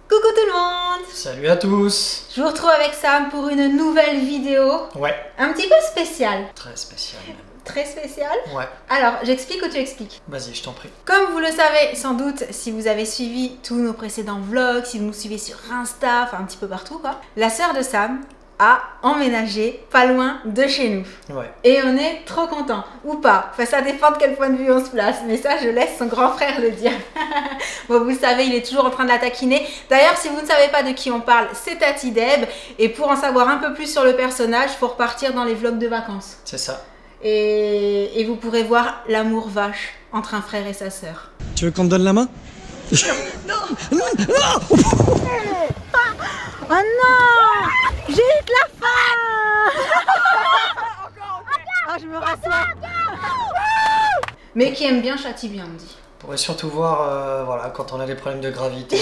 Coucou tout le monde! Salut à tous! Je vous retrouve avec Sam pour une nouvelle vidéo. Ouais. Un petit peu spéciale. Très spécial même. Très spéciale? Ouais. Alors, j'explique ou tu expliques? Vas-y, je t'en prie. Comme vous le savez sans doute, si vous avez suivi tous nos précédents vlogs, si vous nous suivez sur Insta, enfin un petit peu partout quoi, la sœur de Sam a emménagé pas loin de chez nous. Ouais. Et on est trop contents, ou pas. Enfin, ça dépend de quel point de vue on se place, mais ça, je laisse son grand frère le dire. Bon, vous le savez, il est toujours en train de la taquiner. D'ailleurs, si vous ne savez pas de qui on parle, c'est Tati Deb. Et pour en savoir un peu plus sur le personnage, il faut repartir dans les vlogs de vacances. C'est ça. Et vous pourrez voir l'amour vache entre un frère et sa sœur. Tu veux qu'on te donne la main? Non. Oh non! J'ai eu de la faim! Ah, je me rassois. Mais qui aime bien châtie bien, on dit. On pourrait surtout voir voilà, quand on a des problèmes de gravité,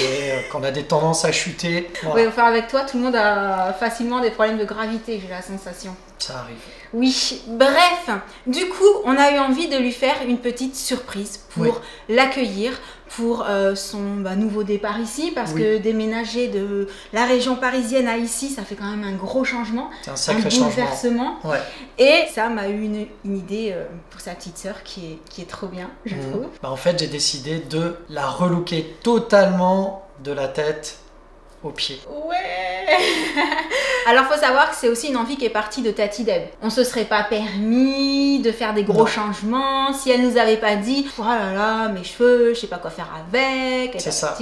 quand on a des tendances à chuter. Voilà. Oui, enfin avec toi, tout le monde a facilement des problèmes de gravité, j'ai la sensation. Ça arrive. Oui, bref, du coup, on a eu envie de lui faire une petite surprise pour l'accueillir pour son nouveau départ ici, parce que déménager de la région parisienne à ici, ça fait quand même un gros changement, c'est un sacré changement. Ouais. Et Sam a eu une idée pour sa petite sœur qui est trop bien, je trouve. En fait, j'ai décidé de la relooker totalement de la tête aux pieds. Ouais. Alors faut savoir que c'est aussi une envie qui est partie de Tati Deb. On se serait pas permis de faire des gros changements si elle nous avait pas dit oh là là mes cheveux, je sais pas quoi faire avec, c'est ça.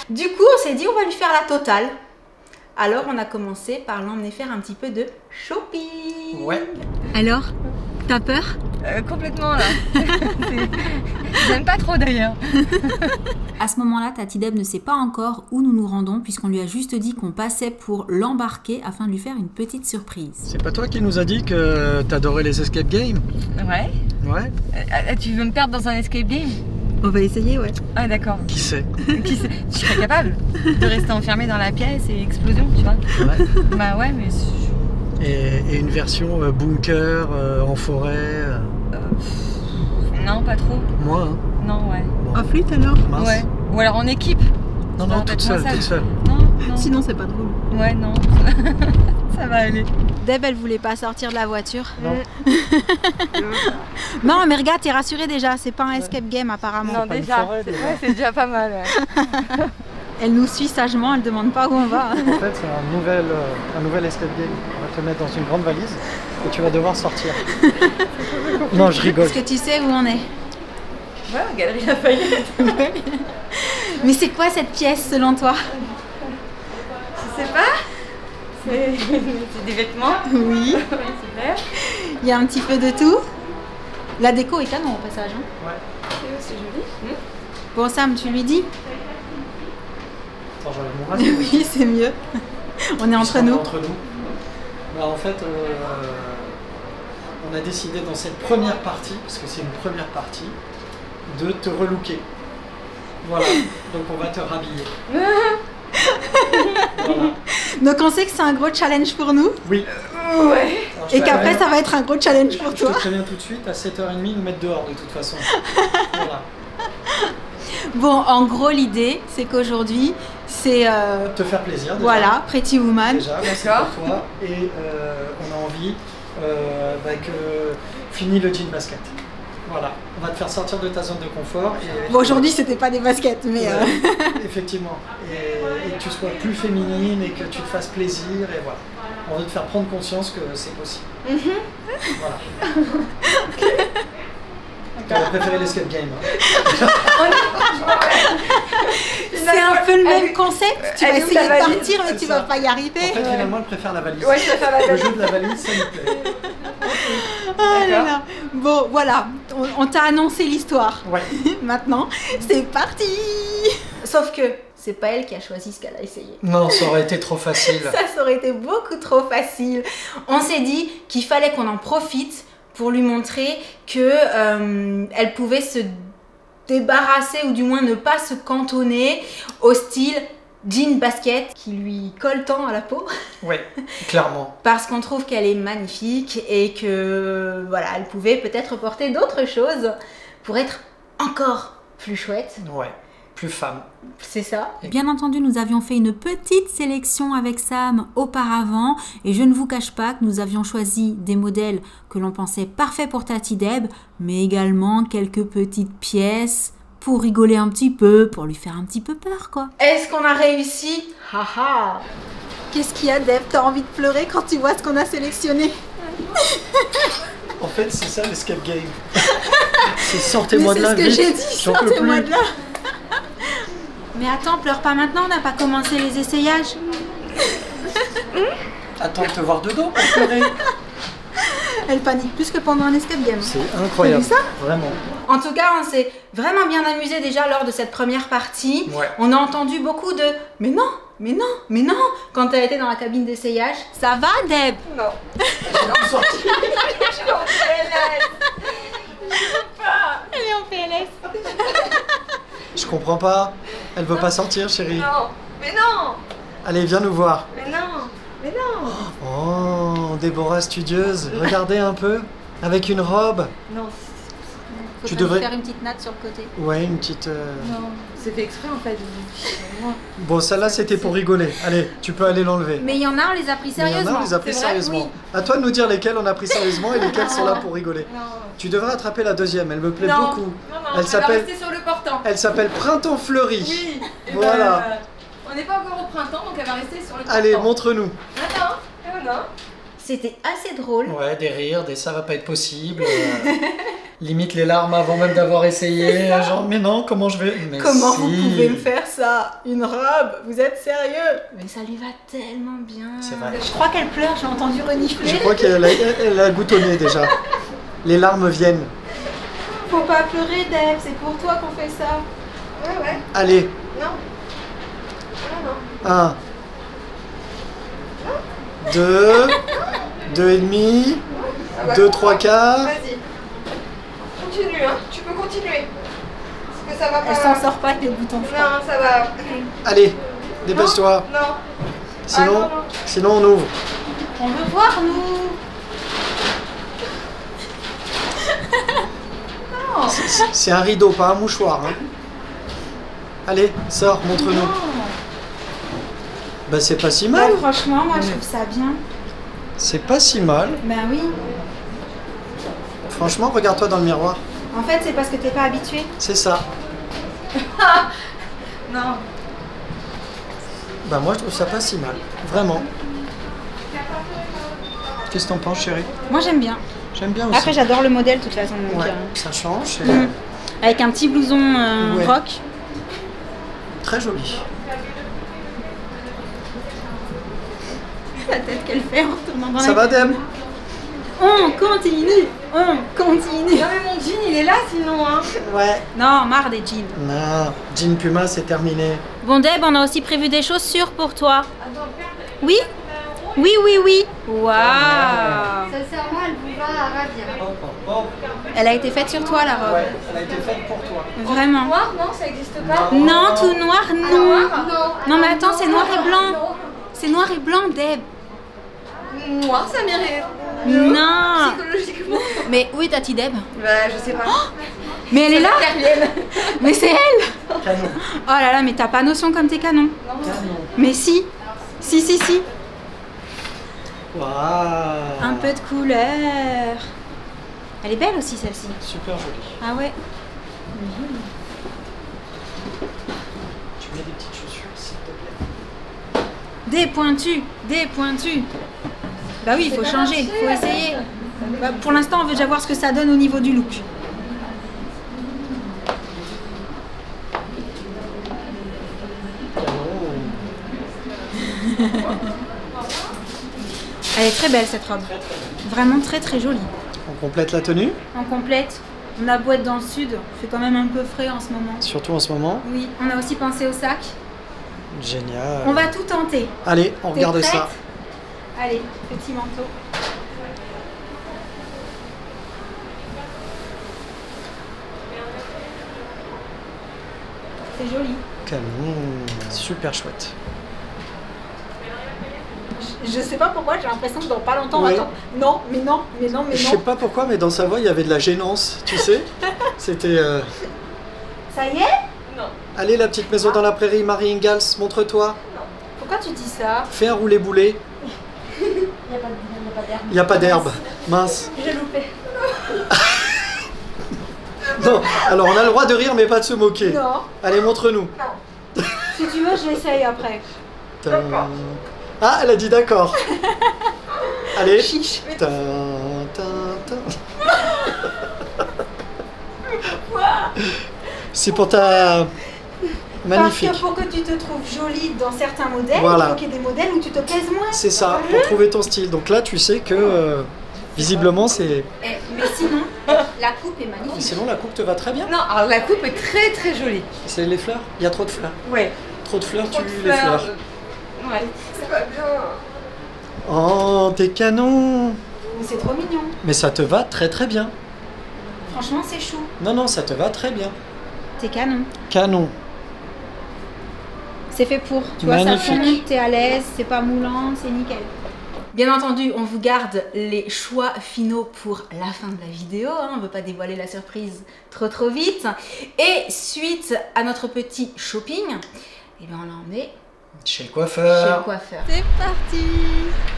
Du coup on s'est dit on va lui faire la totale. Alors on a commencé par l'emmener faire un petit peu de shopping. Ouais. Alors, t'as peur? Complètement là. J'aime pas trop d'ailleurs. À ce moment-là, Tati Deb ne sait pas encore où nous nous rendons puisqu'on lui a juste dit qu'on passait pour l'embarquer afin de lui faire une petite surprise. C'est pas toi qui nous a dit que t'adorais les escape games? Ouais. Ouais. Tu veux me perdre dans un escape game? On va essayer, ouais. Ah d'accord. Qui sait? Qui sait? Je serais capable de rester enfermée dans la pièce et explosion, tu vois. Ouais. Bah ouais, mais... Et une version bunker en forêt non, pas trop. Moi, hein. Non, ouais. Bon. En flûte alors? Mince. Ouais. Ou alors en équipe. Non, non, toute seule, toute seule. Non, non. Sinon c'est pas drôle. Ouais, non. Ça va aller. Deb, elle voulait pas sortir de la voiture. Non. Non, mais regarde, t'es rassurée déjà, c'est pas un escape game apparemment. Non, déjà. Ouais, c'est déjà pas mal. Ouais. Elle nous suit sagement, elle demande pas où on va. En fait, c'est un nouvel escape game. On va te mettre dans une grande valise et tu vas devoir sortir. Non, je rigole. Est-ce que tu sais où on est? Ouais, Galerie Lafayette. Mais c'est quoi cette pièce selon toi? Je sais pas. C'est des vêtements. Oui. Super. Il y a un petit peu de tout. La déco est canon au passage. Hein. Ouais. C'est joli. Bon Sam, tu lui dis? Attends, j'enlève mon masque. Oui, c'est mieux. On est entre nous. Bah, en fait, on a décidé dans cette première partie, parce que c'est une première partie, de te relooker. Voilà, donc on va te rhabiller. Voilà. Donc on sait que c'est un gros challenge pour nous. Oui. Ouais. Alors, Et qu'après ça va être un gros challenge pour je toi. te préviens tout de suite, à 7h30, nous mettre dehors de toute façon. Voilà. Bon, en gros l'idée c'est qu'aujourd'hui c'est... Te faire plaisir. Déjà. Voilà, Pretty Woman. Déjà, merci pour toi. Et on a envie que fini le jean basket. Voilà, on va te faire sortir de ta zone de confort. Bon, aujourd'hui c'était pas des baskets, mais... Effectivement. Et que tu sois plus féminine et que tu te fasses plaisir. Et voilà. On veut te faire prendre conscience que c'est possible. Voilà. T'aurais préféré l'escape game. Hein. C'est un peu le même concept. Tu vas essayer de partir, mais tu vas pas y arriver. En fait, finalement, elle préfère la valise. Ouais, je préfère la valise. Le jeu de la valise, ça lui plaît. Oh là là. Bon, voilà. On t'a annoncé l'histoire. Ouais. Maintenant, c'est parti. Sauf que c'est pas elle qui a choisi ce qu'elle a essayé. Non, ça aurait été trop facile. Ça aurait été beaucoup trop facile. On s'est dit qu'il fallait qu'on en profite pour lui montrer que elle pouvait se débarrasser ou du moins ne pas se cantonner au style jean basket qui lui colle tant à la peau. Oui, clairement. Parce qu'on trouve qu'elle est magnifique et que voilà, elle pouvait peut-être porter d'autres choses pour être encore plus chouette. Ouais. plus femme. C'est ça. Bien entendu, nous avions fait une petite sélection avec Sam auparavant et je ne vous cache pas que nous avions choisi des modèles que l'on pensait parfaits pour Tati Deb, mais également quelques petites pièces pour rigoler un petit peu, pour lui faire un petit peu peur, quoi. Est-ce qu'on a réussi? Haha. Qu'est-ce qu'il y a, Deb? T'as envie de pleurer quand tu vois ce qu'on a sélectionné? En fait, c'est ça l'escape game. C'est sortez-moi de là, vite. C'est ce que j'ai dit, j'en peux sortez-moi plus. de là. Mais attends, pleure pas maintenant, on n'a pas commencé les essayages. Attends de te voir dedans pour pleurer. Elle panique plus que pendant un escape game. C'est incroyable. T'as vu ça? Vraiment. En tout cas, on s'est vraiment bien amusé déjà lors de cette première partie. Ouais. On a entendu beaucoup de « mais non, mais non, mais non » quand elle était dans la cabine d'essayage. Ça va, Deb? Non. Elle est en PLS. Je comprends pas. Elle veut pas sortir, chérie. Non. Mais non. Allez, viens nous voir. Mais non. Mais non. Oh, Déborah studieuse. Regardez un peu. Avec une robe. Non. Faut Tu pas lui devrais- faire une petite natte sur le côté. Ouais, une petite... Non. C'est fait exprès en fait. Bon, celle-là, c'était pour rigoler. Allez, tu peux aller l'enlever. Mais il y en a, on les a pris Mais il y en sérieusement. a, on les a pris c'est vrai? sérieusement. Oui. À toi de nous dire lesquels on a pris sérieusement et lesquels sont là pour rigoler. Non. Tu devrais attraper la deuxième, elle me plaît Non. beaucoup. Non, Elle elle s'appelle- va rester sur le portant. Elle s'appelle Printemps Fleuri. Oui. Et Voilà. ben, on n'est pas encore au printemps, donc elle va rester sur le portant. Allez, montre-nous. Attends. Et voilà. C'était assez drôle. Ouais, des rires, des ça va pas être possible. Limite les larmes avant même d'avoir essayé. Genre, mais non, comment je vais. Mais Comment si. vous pouvez me faire ça? Une robe? Vous êtes sérieux? Mais ça lui va tellement bien. C'est vrai. Je crois qu'elle pleure, j'ai entendu renifler. Je crois qu'elle a goutonné déjà. Les larmes viennent. Faut pas pleurer, Deb, c'est pour toi qu'on fait ça. Ouais, ouais. Allez, Non. Non, non. 1, 2, 2,5, Ah bah, 2, 3 quarts. Vas-y. Continue, hein. Tu peux continuer. Parce que ça va pas. Elle s'en sort pas avec les boutons froids. Non, ça va. Allez, dépêche-toi. Non. Sinon, Ah, non, non. sinon on ouvre. On veut voir, nous. C'est un rideau, pas un mouchoir. Hein. Allez, sors, montre-nous. Bah c'est pas si Bah, mal. franchement, moi, je trouve ça bien. C'est pas si mal. Ben oui. Franchement, regarde-toi dans le miroir. En fait, c'est parce que t'es pas habitué. C'est ça. Non. Bah moi je trouve ça pas si mal. Vraiment. Qu'est-ce que t'en penses, chérie? Moi, j'aime bien. J'aime bien aussi. Après, j'adore le modèle, de toute façon. Donc, Ouais, ça change. C'est Avec un petit blouson Ouais. rock. très joli. La tête qu'elle fait en retournant dans Ça la va, Deb? On continue. On continue. Non, mais mon jean, il est là sinon, hein. Ouais. Non, marre des jeans. Non, Jean Puma, c'est terminé. Bon, Deb, on a aussi prévu des chaussures pour toi. Attends. Oui? Oui, oui, oui. Waouh. Sincèrement, elle vous va à ravir. Elle a été faite sur toi, la robe. Ouais, elle a été faite pour toi. Vraiment. Noir, non, ça existe pas. Non, tout noir, non. Non. Non, mais attends, c'est noir et blanc. C'est noir et blanc, Deb. Noir, ça m'irait. Non. Psychologiquement. Mais où est Tati Deb? Bah, je sais pas. Mais elle est là. Mais c'est elle. Canon. Oh là là, mais t'as pas notion comme t'es canon. Canon. Mais si. Si, si, si. Waouh. Un peu de couleur. Elle est belle aussi, celle-ci. Super jolie. Ah ouais. Tu mets des petites chaussures, s'il te plaît. Des pointus. Des pointus. Bah oui, il faut changer, il faut essayer. Bah, pour l'instant, on veut déjà voir ce que ça donne au niveau du look. Elle est très belle, cette robe. Vraiment très très jolie. On complète la tenue, En complète, on a beau être dans le sud, il fait quand même un peu frais en ce moment. surtout en ce moment. Oui, on a aussi pensé au sac. Génial. On va tout tenter. Allez, on T'es regarde prête? ça. Allez, petit manteau. C'est joli. Canon. Super chouette. Je sais pas pourquoi, j'ai l'impression que dans pas longtemps, on va Ouais. attendre. Non, mais non, mais non, mais Je sais non. pas pourquoi, mais dans sa voix, il y avait de la gênance, tu sais. C'était... Ça y est? Non. Allez, la petite maison dans la prairie, Marie Ingalls, montre-toi. Pourquoi tu dis ça? Fais un roulé-boulé. Il n'y a pas d'herbe. Il n'y a pas d'herbe. Mince. J'ai loupé. Non, alors on a le droit de rire, mais pas de se moquer. Non. Allez, montre-nous. Si tu veux, je l'essaye après. Ah, elle a dit d'accord. Allez. Chiche. Ta, ta, ta. C'est pour ta... Magnifique. Parce que pour que tu te trouves jolie dans certains modèles, Voilà. il faut qu'il y ait des modèles où tu te plaises moins. C'est ça, pour trouver ton style. Donc là, tu sais que visiblement, c'est... Mais sinon, la coupe est magnifique. Sinon, la coupe te va très bien. Non, alors la coupe est très très jolie. C'est les fleurs. Il y a trop de fleurs. Ouais. Trop de fleurs, Trop tu de les fleurs. Ouais. C'est pas bien. Oh, t'es canon. Mais c'est trop mignon. Mais ça te va très très bien. Franchement, c'est chou. Non, non, ça te va très bien. T'es canon. Canon. C'est fait pour. Tu vois, ça Magnifique. fond, t'es à l'aise, c'est pas moulant, c'est nickel. Bien entendu, on vous garde les choix finaux pour la fin de la vidéo. On ne veut pas dévoiler la surprise trop vite. Et suite à notre petit shopping, eh bien, on l'a emmené Chez le chez le coiffeur. coiffeur. C'est parti.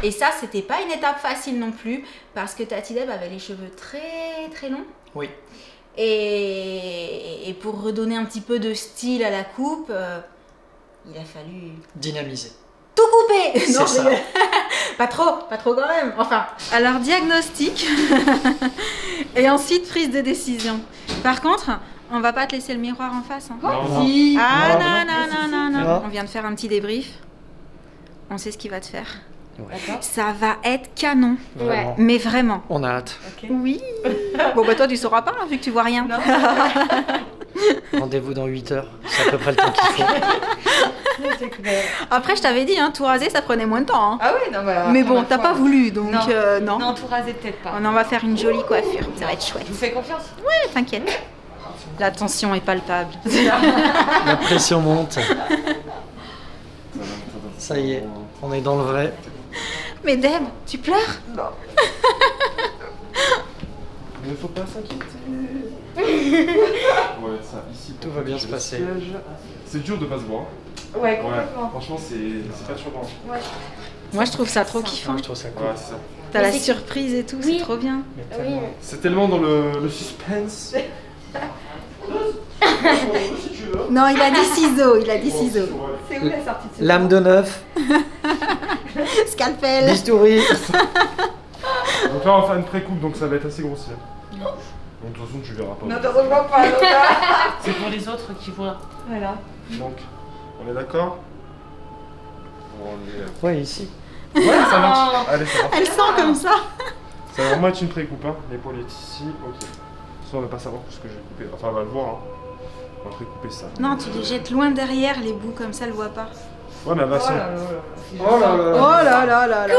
Et ça, c'était pas une étape facile non plus, parce que Tati Deb avait les cheveux très longs. Oui. Et pour redonner un petit peu de style à la coupe, il a fallu Dynamisé. tout couper. C'est Non, ça. je rigole. pas trop quand même. Enfin, Alors diagnostic et ensuite prise de décision. par contre, on va pas te laisser le miroir en face. Hein. Non. Si. Ah Non, non. Non. On vient de faire un petit débrief. On sait ce qu'il va te faire. D'accord. Ça va être canon. Vraiment. Mais vraiment. On a hâte. Ok. Oui. Bon bah toi tu sauras pas hein, vu que tu vois rien. Non. Rendez-vous dans 8 heures. C'est à peu près le temps qu'il faut. C'est clair. Après je t'avais dit, hein, tout raser ça prenait moins de temps. Hein. Ah oui, non, bah, Mais après, bon, ma t'as foi. pas voulu donc Non. non. Non, tout raser peut-être pas. On en va faire une jolie coiffure. Ça va être chouette. Je vous fais confiance. Ouais, t'inquiète. La tension est palpable. La pression monte. Ça y est, on est dans le vrai. Mais Deb, tu pleures? Il ne faut pas s'inquiéter. Ouais, ça, ici. Tout va bien se passer. C'est dur de pas se voir. Ouais, Ouais, complètement. franchement, c'est perturbant. Moi je trouve ça trop kiffant. Moi, je trouve ça cool. Ouais, c'est ça. T'as la surprise et tout, c'est trop bien. C'est tellement dans le suspense. Si tu veux. Non, il a dit ciseaux, il a dit ciseaux. C'est où la sortie de ce Lame de neuf, Scalpel. bistouri. Donc là, on va faire une pré-coupe, donc ça va être assez grossier. Donc de toute façon, tu verras pas. Non, te revois pas, C'est pour les autres qui voient. Voilà. Donc, on est d'accord? Bon, on est... Ouais, ici. Ouais, ça marche. Allez, ça marche. Elle sent comme ça. Ça va vraiment être une pré-coupe, hein. L'épaule est ici, ok. Ça, on va pas savoir ce que j'ai coupé. Enfin, on va le voir, hein. On va pré-couper ça. Non, tu les jettes loin derrière les bouts comme ça, elle voit pas. Ouais, mais elle va Oh se... là là là. Oh là là. Oh là là là là.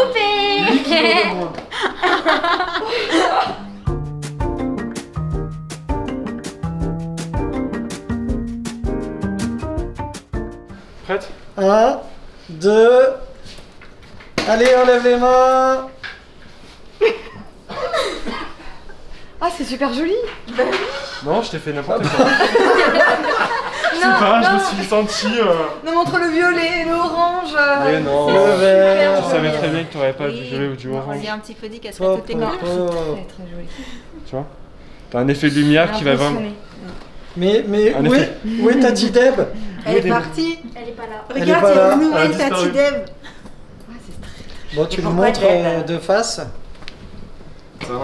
Prête? 1, 2. Allez, on lève les mains. Ah, c'est super joli. Non, je t'ai fait n'importe quoi. C'est pas, je me suis senti... Nous montre le violet, l'orange. Mais non. Le vert. Je savais très bien que tu n'aurais pas du Oui. violet ou du On orange. lui a un petit peu dit qu'elle serait toutes les couleurs. Très très joli. Tu vois? T'as un effet de lumière qui va vraiment... Mais En où effet. est Tati Deb? Elle est partie. Elle est pas là. Elle est Regarde, pas il y a là. une Elle a nouvelle disparu. Tati Deb. Bon, tu Et nous pourquoi montres Deb de face. Tintin.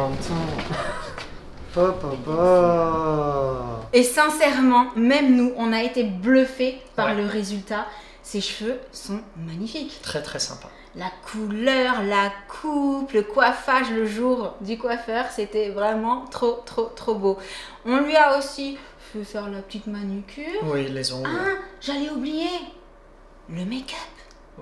Hop, hop, hop. Et sincèrement, même nous, on a été bluffés par Ouais. le résultat. Ses cheveux sont magnifiques. Très très sympa. La couleur, la coupe, le coiffage le jour du coiffeur, c'était vraiment trop beau. On lui a aussi fait faire la petite manucure. Oui, les ongles Ah, j'allais oublier le make-up.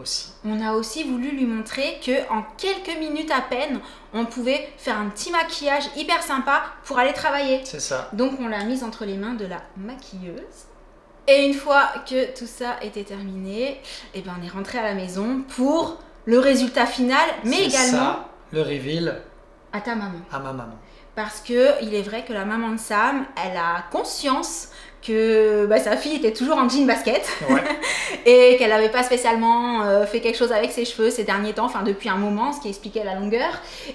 aussi. On a aussi voulu lui montrer que en quelques minutes à peine, on pouvait faire un petit maquillage hyper sympa pour aller travailler. C'est ça. Donc on l'a mise entre les mains de la maquilleuse. Et une fois que tout ça était terminé, eh ben on est rentré à la maison pour le résultat final, mais C'est également ça, le reveal à ta maman. à ma maman. Parce que il est vrai que la maman de Sam, elle a conscience que sa fille était toujours en jean basket Ouais. et qu'elle n'avait pas spécialement fait quelque chose avec ses cheveux ces derniers temps, enfin depuis un moment, ce qui expliquait la longueur.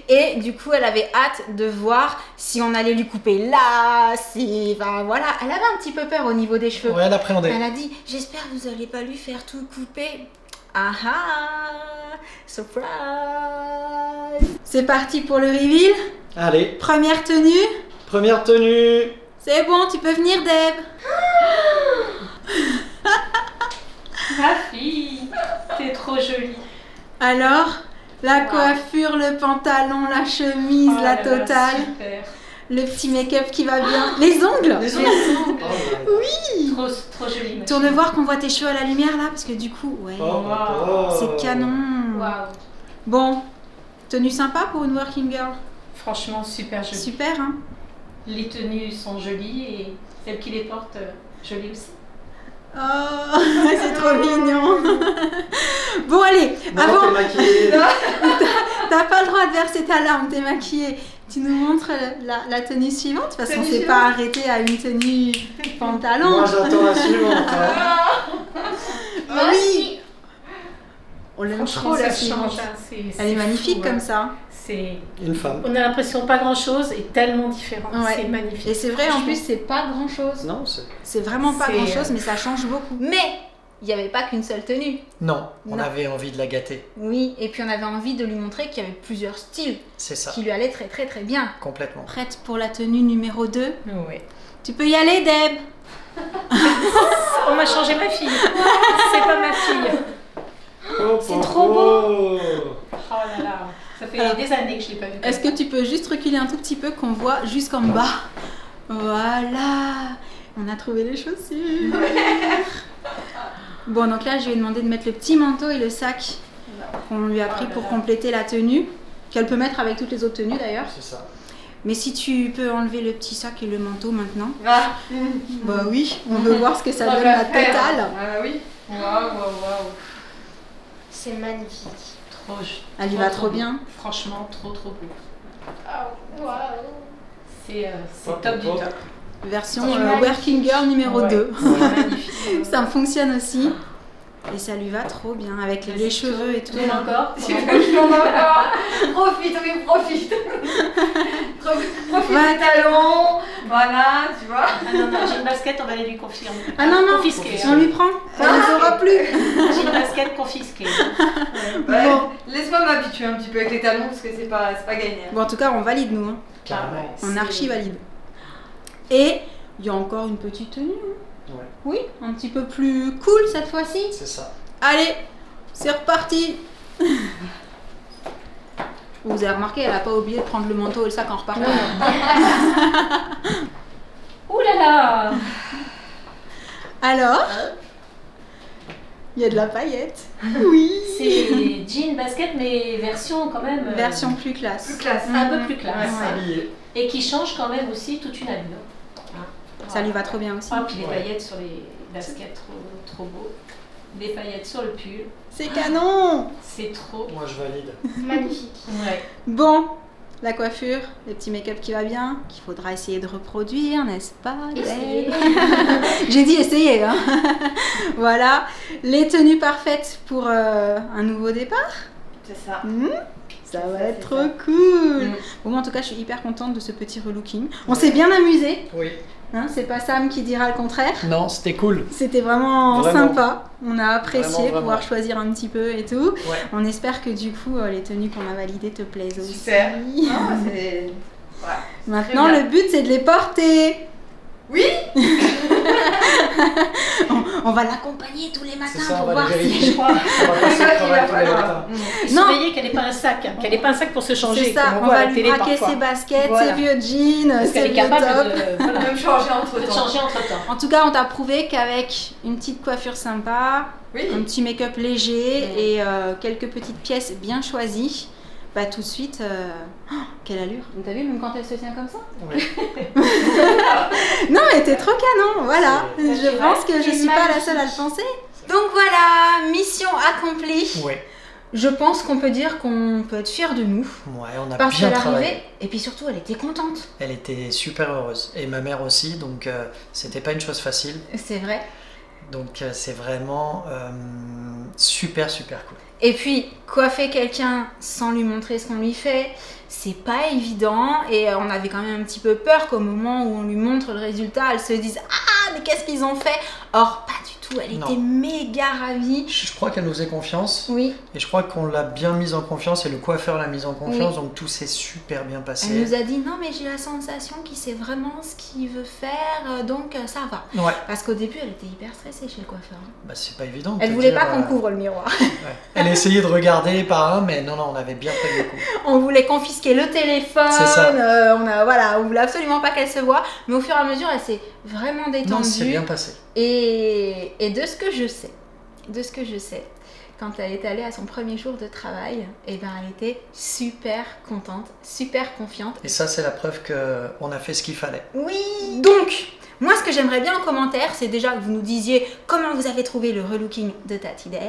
Et du coup, elle avait hâte de voir si on allait lui couper là, si... Enfin voilà, elle avait un petit peu peur au niveau des cheveux. Ouais, elle appréhendait. Elle a dit, j'espère que vous n'allez pas lui faire tout couper. Ah ah, surprise. C'est parti pour le reveal. Allez, Première tenue. première tenue. C'est bon, tu peux venir, Deb. Ma fille, t'es trop jolie. Alors, la Wow. coiffure, le pantalon, la chemise, Oh la là là, totale, Super. le petit make-up qui va bien, les ongles. Les Les ongles. ongles. Trop jolie. ma Tourne fille. voir qu'on voit tes cheveux à la lumière là, parce que du coup, ouais, Oh, oh. c'est canon. Waouh. Bon, tenue sympa pour une working girl. Franchement, super jolie. Super, hein. Les tenues sont jolies et celles qui les portent, jolies aussi. Oh, c'est trop mignon. Bon, allez, Non, avant, t'es maquillée. t'as pas le droit de verser ta larme, t'es maquillée. Tu nous montres la tenue suivante parce qu'on s'est pas arrêté à une tenue pantalon. Moi, j'attends la suivante. hein. Oui. On l'aime Franchement, trop la ça suivante. change. Hein. Elle est magnifique fou, comme hein. ça. C'est... Une femme. On a l'impression pas grand chose et tellement différent. Ouais. C'est magnifique. Et c'est vrai, en Franchement. plus, c'est pas grand chose. Non, c'est... C'est vraiment pas C'est, grand chose, mais ça change beaucoup. Mais il n'y avait pas qu'une seule tenue. Non, on Non. avait envie de la gâter. Oui, et puis on avait envie de lui montrer qu'il y avait plusieurs styles C'est ça, qui lui allaient très très très bien. complètement. Prête pour la tenue numéro 2. Ouais. Tu peux y aller, Deb. On m'a changé ma fille. C'est pas ma fille. C'est trop beau. Oh là là. Ça fait Alors, des années que je l'ai pas vue. Est-ce que tu peux juste reculer un tout petit peu qu'on voit jusqu'en bas? Voilà. On a trouvé les chaussures. Bon, donc là, je lui ai demandé de mettre le petit manteau et le sac qu'on lui a pris pour compléter la tenue, qu'elle peut mettre avec toutes les autres tenues d'ailleurs. C'est ça. Mais si tu peux enlever le petit sac et le manteau maintenant. Ah, Bah oui, on veut voir ce que ça on donne va la faire. totale. Ah oui. Waouh. C'est magnifique. Trop, Elle y va trop bien. Franchement, trop beau. Waouh. C'est Hop, top du hop. top. Version C'est magnifique. Working Girl numéro Ouais. 2. C'est magnifique. Ça fonctionne aussi. Et ça lui va trop bien avec les cheveux et tout. Tourne encore. Tu veux que je tourne encore? Profite, oui, profite. Profite Ouais. des talons. Voilà, tu vois. Ah non, jean basket, on va aller lui confirmer. Ah non, non, Confisquer. on lui prend. Elle ne saura plus. Jean basket confisqué. Ouais. Bon. Laisse-moi m'habituer un petit peu avec les talons parce que c'est pas gagné. Bon, en tout cas, on valide nous. Hein. Carrément. On archi valide. Et il y a encore une petite tenue. hein. Ouais, Oui, un petit peu plus cool cette fois-ci. c'est ça. Allez, c'est reparti. Vous avez remarqué, elle n'a pas oublié de prendre le manteau et le sac en repartant. Ouh là là. Alors, il y a de la paillette. Oui. C'est jean basket, mais version quand même. Version plus classe. Plus classe. Un peu plus classe. Ouais. Habillé. Et qui change quand même aussi toute une allure. Ça lui va trop bien aussi. Ah, puis les Ouais. paillettes sur les baskets, trop beau. Des paillettes sur le pull, C'est canon. c'est trop. Moi, je valide. Magnifique. Ouais. Bon, la coiffure, le petit make-up qui va bien, qu'il faudra essayer de reproduire, n'est-ce pas? Essayez. J'ai dit essayer. Hein. Voilà, les tenues parfaites pour un nouveau départ. C'est ça. Ça va Ça, être c'est trop ça. cool. Bon, moi, en tout cas, je suis hyper contente de ce petit relooking. On s'est bien amusé. Oui. Hein, c'est pas Sam qui dira le contraire. Non, c'était cool. C'était vraiment, Vraiment. sympa. On a apprécié Vraiment. pouvoir choisir un petit peu et tout. Ouais. On espère que du coup, les tenues qu'on a validées te plaisent aussi. Super. Non, c'est. Ouais. Maintenant, Très bien. le but, c'est de les porter. Oui. On va l'accompagner tous les matins C'est ça, pour on va voir les si... vérifier. Je crois. On va passer C'est le ça qu'il travail va tous les falloir. matins. Et Non. surveiller qu'elle n'ait pas un sac, qu'elle n'ait pas un sac pour se changer. C'est ça, comme on voit à va la lui télé braquer parfois. ses baskets, Voilà. ses vieux jeans, Parce ses qu'elle est vieux capable tops. de, voilà, Même changer entre de temps. changer entre temps. En tout cas, on t'a prouvé qu'avec une petite coiffure sympa, Oui. un petit make-up léger et quelques petites pièces bien choisies, bah tout de suite, oh, quelle allure. T'as vu, même quand elle se tient comme ça? Ouais. Non, mais t'es trop canon, voilà. C'est- Je pense que je C'est suis pas la magnifique. seule à le penser. Donc voilà, mission accomplie. Ouais. je pense qu'on peut dire qu'on peut être fier de nous. Ouais, on a Parce bien qu'elle travaillé. arrivait, et puis surtout, elle était contente. Elle était super heureuse. Et ma mère aussi, donc c'était pas une chose facile. C'est vrai. Donc c'est vraiment super cool. Et puis, coiffer quelqu'un sans lui montrer ce qu'on lui fait, c'est pas évident. Et on avait quand même un petit peu peur qu'au moment où on lui montre le résultat, elle se dise « Ah, mais qu'est-ce qu'ils ont fait ?» Or, pas du tout, elle Non. était méga ravie. Je crois qu'elle nous faisait confiance. Oui, Et je crois qu'on l'a bien mise en confiance et le coiffeur l'a mise en confiance. Oui. Donc tout s'est super bien passé. elle nous a dit « Non, mais j'ai la sensation qu'il sait vraiment ce qu'il veut faire, donc ça va. » Ouais, Parce qu'au début, elle était hyper stressée chez le coiffeur. bah c'est pas évident. de Elle te voulait dire, pas qu'on couvre le miroir. Ouais. Elle essayait de regarder par un, mais non, on avait bien fait le coup. On voulait confisquer le téléphone, C'est ça. on voulait absolument pas qu'elle se voie, mais au fur et à mesure, elle s'est vraiment détendue. Non, c'est bien passé. Et de ce que je sais, quand elle est allée à son premier jour de travail, eh ben, elle était super contente, super confiante. Et ça, c'est la preuve qu'on a fait ce qu'il fallait. Oui. Donc, moi, ce que j'aimerais bien en commentaire, c'est déjà que vous nous disiez comment vous avez trouvé le relooking de Tati Deb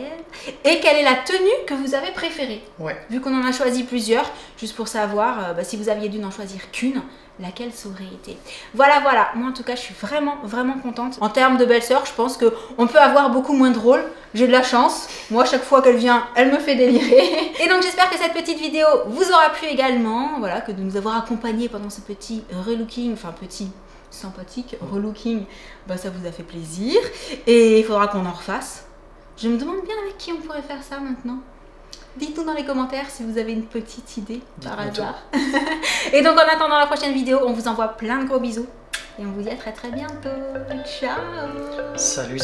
et quelle est la tenue que vous avez préférée. Ouais. Vu qu'on en a choisi plusieurs, juste pour savoir si vous aviez dû n'en choisir qu'une, laquelle ça aurait été. Voilà. Moi, en tout cas, je suis vraiment contente. En termes de belle-sœur, je pense qu'on peut avoir beaucoup moins de rôles. J'ai de la chance. Moi, chaque fois qu'elle vient, elle me fait délirer. Et donc, j'espère que cette petite vidéo vous aura plu également. Voilà, que de nous avoir accompagnés pendant ce petit relooking, enfin petit... sympathique, relooking, bah ça vous a fait plaisir et il faudra qu'on en refasse. Je me demande bien avec qui on pourrait faire ça maintenant. Dites-nous dans les commentaires si vous avez une petite idée par Dites-nous hasard. Et donc en attendant la prochaine vidéo, on vous envoie plein de gros bisous et on vous dit à très bientôt. Ciao. Salut